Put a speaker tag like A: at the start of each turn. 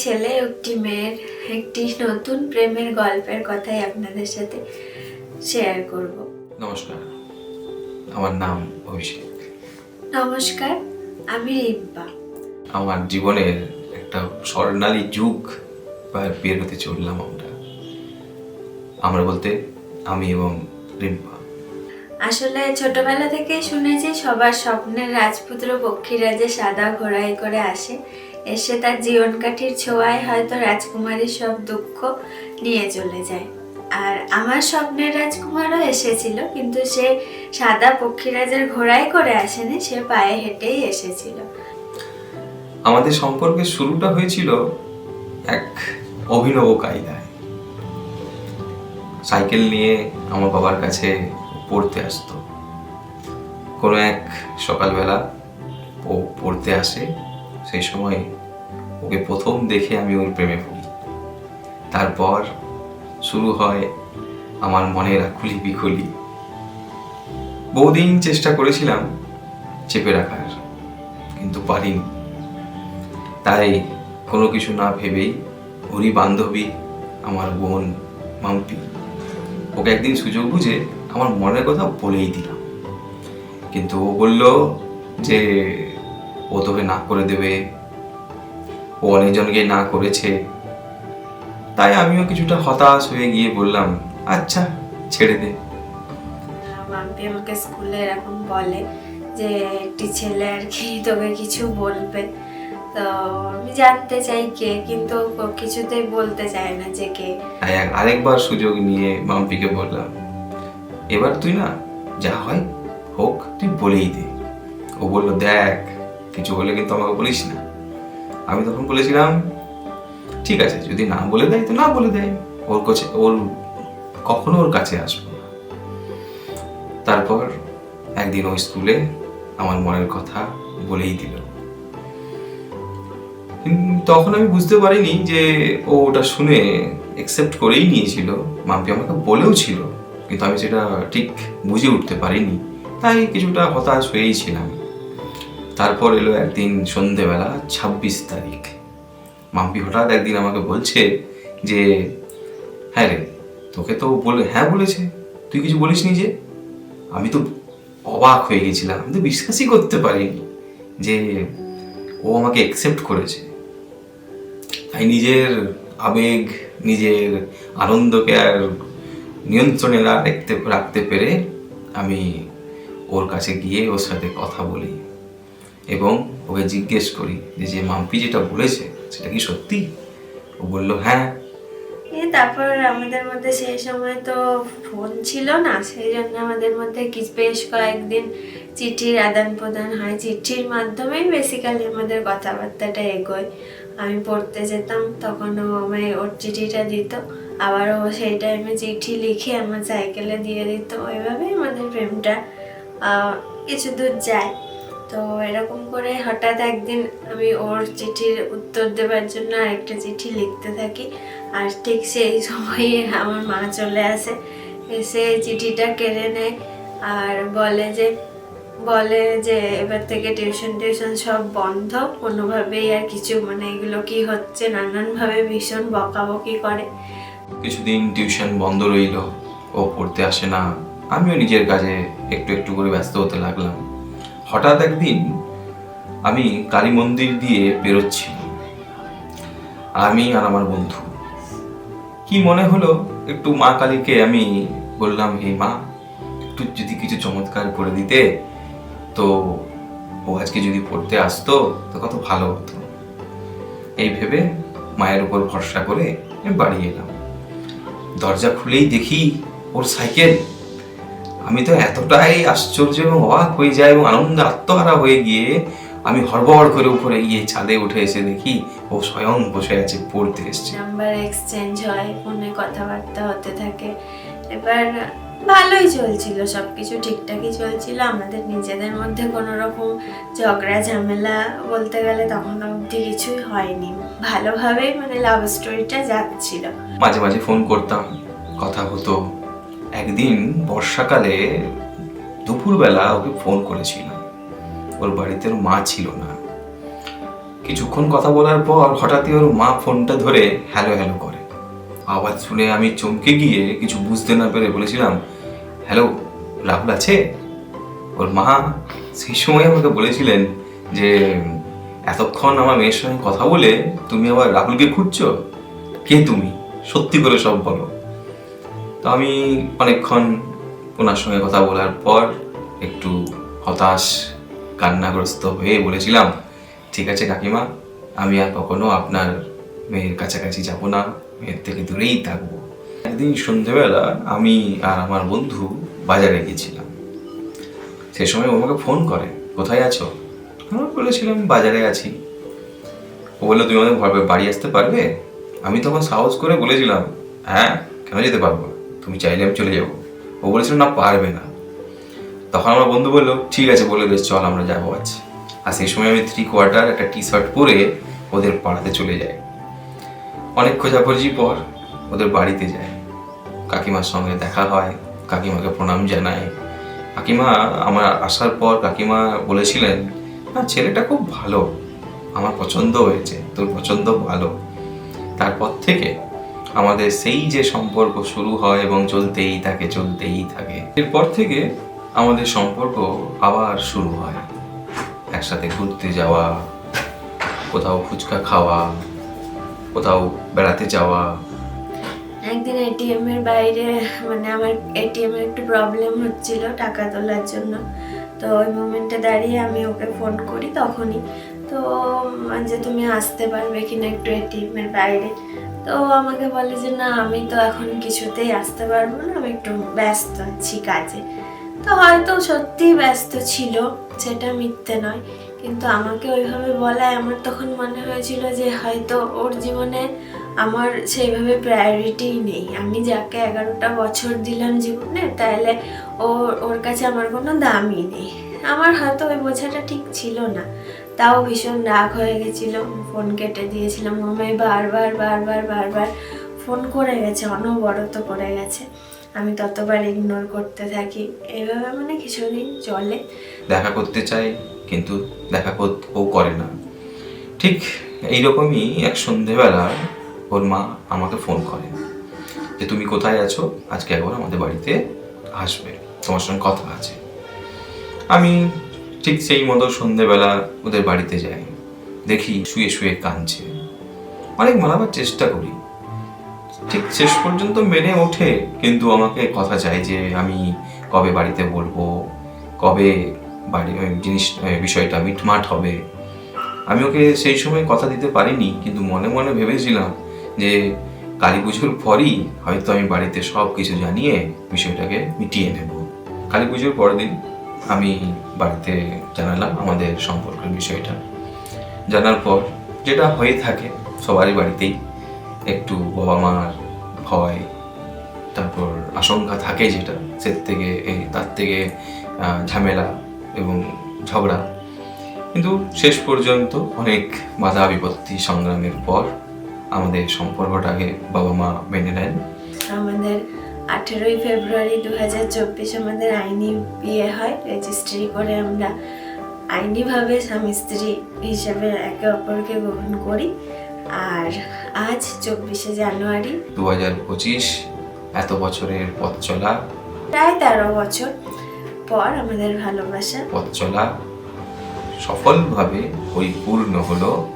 A: ছেলে একটি মেয়ের একটি নতুন প্রেমের গল্পের কথাই আপনাদের সাথে শেয়ার করব।
B: নমস্কার, আমার নাম অভিষেক।
A: নমস্কার, আমি রিম্পা।
B: আমার জীবনের একটা স্বর্ণালী যুগ বের হতে চললাম আমরা বলতে আমি এবং রিম্পা।
A: আসলে ছোটবেলা থেকেই শুনেছি সবার স্বপ্নের রাজপুত্র পক্ষীরাজে সাদা ঘোড়ায় করে আসে, এসে তার জীবনকাঠির ছোঁয়ায় হয়তো রাজকুমারীর সব দুঃখ নিয়ে চলে যায়। আর আমার স্বপ্নের রাজকুমারও এসেছিল, কিন্তু সে সাদা পক্ষীরাজের ঘোড়ায় করে আসেনি, সে পায়ে হেঁটেই এসেছিল।
B: আমাদের সম্পর্কের শুরুটা হয়েছিল এক অভিনব কায়দায়। সাইকেল নিয়ে আমার বাবার কাছে পড়তে আসতো। কোনো এক সকালবেলা ও পড়তে আসে, সেই সময় ওকে প্রথম দেখে আমি ওর প্রেমে পড়ি। তারপর শুরু হয় আমার মনের আকুলি বিকুলি। বহুদিন চেষ্টা করেছিলাম চেপে রাখার, কিন্তু পারিনি। তাই কোনো কিছু না ভেবেই ওরই বান্ধবী আমার বোন মাম্পি, ওকে একদিন সুযোগ বুঝে আমার মনের কথা বলেই দিলাম। কিন্তু ও বলল যে ও তোকে না করে দেবে, ও অনেকজনকে না করেছে। তাই আমিও কিছুটা হতাশ হয়ে গিয়ে বললাম, আচ্ছা ছেড়ে দে।
A: মাম্পি আমাকে স্কুলে এরকম বলে যে একটি ছেলে আর কি তোকে কিছু বলবে, তো আমি জানতে চাই কে, কিন্তু ও কিছুতেই বলতে চায় না যে কে।
B: তাই আরেকবার সুযোগ নিয়ে মাম্পিকে বললাম, এবার তুই না যা হয় হোক তুই বলেই দে। ও বলল, দেখ কিছু হলে কিন্তু আমাকে বলিস না। আমি তখন বলেছিলাম, ঠিক আছে, যদি না বলে দেয় তো না বলে দেয়, ওর কখনো ওর কাছে আসবো না। তারপর একদিন ওই স্কুলে আমার মনের কথা বলেই দিল। তখন আমি বুঝতে পারিনি যে ও ওটা শুনে অ্যাকসেপ্ট করেই নিয়েছিল। মাম্পি আমাকে বলেও ছিল, কিন্তু আমি সেটা ঠিক বুঝে উঠতে পারিনি, তাই কিছুটা হতাশ হয়েই ছিলাম। তারপর এলো একদিন সন্ধেবেলা, 26 তারিখ। মাম্পি হঠাৎ একদিন আমাকে বলছে যে, হ্যাঁ রে, তোকে তো হ্যাঁ বলেছে, তুই কিছু বলিসনি যে। আমি তো অবাক হয়ে গেছিলাম, আমি তো বিশ্বাসই করতে পারিনি যে ও আমাকে অ্যাকসেপ্ট করেছে। তাই নিজের আবেগ, নিজের আনন্দকে আর নিয়ন্ত্রণে রাখতে পেরে আমি ওর কাছে গিয়ে ওর সাথে কথা বলি এবং ওকে জিজ্ঞেস করি যে মাম্পি যেটা বলেছে সেটা কি সত্যি। ও বলল হ্যাঁ।
A: তারপর আমাদের মধ্যে সেই সময় তো ফোন ছিল না, সেই জন্য আমাদের মধ্যে বেশ কয়েকদিন চিঠির আদান প্রদান হয়। চিঠির মাধ্যমেই বেসিক্যালি আমাদের কথাবার্তাটা এগোয়। আমি পড়তে যেতাম, তখন ও আমায় ওর চিঠিটা দিত, আবার ও সেই টাইমে চিঠি লিখে আমার সাইকেলে দিয়ে দিত। ওইভাবেই আমাদের প্রেমটা কিছু দূর যায়। তো এরকম করে হঠাৎ একদিন আমি ওর চিঠির উত্তর দেওয়ার জন্য আরেকটা চিঠি লিখতে থাকি, আর ঠিক সেই সময়ে আমার মা চলে আসে, এসে চিঠিটা কেড়ে নেয় আর বলে যে এবার থেকে টিউশন সব বন্ধ, কোনোভাবেই আর কিছু, মানে এগুলো কি হচ্ছে, নানানভাবে ভীষণ বকাবকি করে।
B: কিছুদিন টিউশন বন্ধ রইল, ও পড়তে আসে না, আমিও নিজের কাজে একটু একটু করে ব্যস্ত হতে লাগলাম। হঠাৎ একদিন আমি কালী মন্দির দিয়ে বেরোচ্ছিলাম, আমি আর আমার বন্ধু। কি মনে হলো, একটু মা কালীকে আমি বললাম, হে মা, একটু যদি কিছু চমৎকার করে দিতে তো ও আজকে যদি পড়তে আসতো তো কত ভালো হতো। এই ভেবে মায়ের উপর ভরসা করে আমি বাড়ি এলাম। দরজা খুলেই দেখি ওর সাইকেল। আমি তো এতটাই আশ্চর্য এবং অবাক হয়ে যাই এবং আনন্দে আত্মহারা হয়ে গিয়ে আমি হড়বড় করে উপরে গিয়ে ছাদে উঠে এসে দেখি ও স্বয়ং বসে আছে, পড়তে এসছে।
A: নাম্বার এক্সচেঞ্জ হয়, ফোনে কথাবার্তা হতে থাকে। এবার ভালোই চলছিল, সবকিছু ঠিকঠাকই চলছিল, আমাদের নিজেদের মধ্যে কোনো রকম ঝগড়া ঝামেলা বলতে গেলে তখন অবধি কিছুই হয়নি। ভালোভাবেই মানে লাভ স্টোরিটা যাচ্ছিল।
B: মাঝে মাঝে ফোন করতাম, কথা হতো। একদিন বর্ষাকালে দুপুরবেলা ওকে ফোন করেছিলাম, ওর বাড়িতে ওর মা ছিল না। কিছুক্ষণ কথা বলার পর হঠাৎই ওর মা ফোনটা ধরে হ্যালো হ্যালো করে। আওয়াজ শুনে আমি চমকে গিয়ে কিছু বুঝতে না পেরে বলেছিলাম, হ্যালো, রাহুল আছে? ওর মা সেই সময় আমাকে বলেছিলেন যে এতক্ষণ আমার মেয়ের সঙ্গে কথা বলে তুমি আবার রাহুলকে খুঁজছো? কে তুমি? সত্যি করে সব বলো। তো আমি অনেকক্ষণ ওনার সঙ্গে কথা বলার পর একটু হতাশ, কান্নাগ্রস্ত হয়ে বলেছিলাম, ঠিক আছে কাকিমা, আমি আর কখনো আপনার মেয়ের কাছাকাছি যাব না, মেয়ের থেকে দূরেই থাকবো। একদিন সন্ধ্যেবেলা আমি আর আমার বন্ধু বাজারে গেছিলাম। সে সময় ও আমাকে ফোন করে, কোথায় আছো? আমি বলেছিলাম বাজারে আছি। ও বললো, তুমি আমাদের বাড়ি আসতে পারবে? আমি তখন সাহস করে বলেছিলাম, হ্যাঁ, কেন যেতে পারবো, তুমি চাইলে আমি চলে যাবো। ও বলেছিল না, পারবে না। তখন আমার বন্ধু বললো, ঠিক আছে, বলে বেশ, চল আমরা যাবো আজ। আর সেই সময় আমি 3/4 একটা টি-শার্ট পরে ওদের পাড়াতে চলে যাই। অনেক খোঁজাখুঁজি পর ওদের বাড়িতে যাই। কাকিমার সঙ্গে দেখা হয়, কাকিমাকে প্রণাম জানাই। কাকিমা আমার আসার পর কাকিমা বলেছিলেন, না, ছেলেটা খুব ভালো, আমার পছন্দ হয়েছে, তোর পছন্দ ভালো। তারপর থেকে আমাদের সেই যে সম্পর্ক শুরু হয় এবং চলতেই থাকে। এরপর থেকে আমাদের সম্পর্ক আবার শুরু হয়। একসাথে ঘুরতে যাওয়া, কোথাও ফুচকা খাওয়া, কোথাও বেড়াতে যাওয়া।
A: একদিন এটিএম এর বাইরে, মানে আমার এটিএম এর একটু প্রবলেম হচ্ছিল টাকা তোলার জন্য। তো ওই মোমেন্টে দাঁড়িয়ে আমি ওকে ফোন করি তখনই। তো যে তুমি আসতে পারবে কিনা একটু এটিএম এর বাইরে। তো আমাকে বলে যে না, আমি তো এখন কিছুতেই আসতে পারবো না, আমি একটু ব্যস্ত আছি কাজে। তো হয়তো সত্যি ব্যস্ত ছিল, সেটা মিথ্যে নয়, কিন্তু আমাকে ওইভাবে বলায় আমার তখন মনে হয়েছিল যে হয়তো ওর জীবনে আমার সেইভাবে প্রায়োরিটিই নেই। আমি যাকে 11টা বছর দিলাম জীবনে, তাহলে ওর কাছে আমার কোনো দামই নেই। আমার হয়তো ওই বোঝাটা ঠিক ছিল না। তাও ভীষণ রাগ হয়ে গেছিল, ফোন কেটে দিয়েছিলাম। মামাই বারবার ফোন করে গেছে, অনবরত করে গেছে। আমি ততবার ইগনোর করতে থাকি। এইভাবে মানে কিছুদিন চলে।
B: দেখা করতে চাই, কিন্তু দেখা ও করে না। ঠিক এইরকমই এক সন্ধেবেলা ওর মা আমাকে ফোন করে যে তুমি কোথায় আছো, আজকে একবার আমাদের বাড়িতে আসবে, তোমার সঙ্গে কথা আছে। আমি ঠিক সেই মতো সন্ধেবেলা ওদের বাড়িতে যাই। দেখি শুয়ে শুয়ে কাঁদছে। অনেক মানাবার চেষ্টা করি, ঠিক শেষ পর্যন্ত মেনে ওঠে, কিন্তু আমাকে কথা চাই যে আমি কবে বাড়িতে বলবো, কবে বাড়ি বিষয়টা মিটমাট হবে। আমি ওকে সেই সময় কথা দিতে পারিনি, কিন্তু মনে মনে ভেবেছিলাম যে কালী পুজোর পরই হয়তো আমি বাড়িতে সব কিছু জানিয়ে বিষয়টাকে মিটিয়ে নেব। কালী পুজোর পরের দিন আমি বাড়িতে জানালাম আমাদের সম্পর্কের বিষয়টা। জানার পর যেটা হয়ে থাকে সবারই বাড়িতেই, একটু বাবা মার ভয়, তারপর আশঙ্কা থাকে, যেটা তার থেকে ঝামেলা এবং ঝগড়া। কিন্তু শেষ পর্যন্ত অনেক বাধা বিপত্তি সংগ্রামের পর আমাদের সম্পর্কটাকে বাবা মা মেনে নেন।
A: আমাদের 18ই ফেব্রুয়ারি 2024 আমাদের আইনি বিয়ে হয়। রেজিস্ট্রি করে আমরা আইনিভাবে স্বামী স্ত্রী হিসেবে একে অপরকে গ্রহণ করি। আর আজ 24শে জানুয়ারি
B: 2025, এত বছরের পথ চলা,
A: প্রায় 13 বছর পর আমাদের ভালোবাসা
B: পথ চলা সফলভাবে পরিপূর্ণ হলো।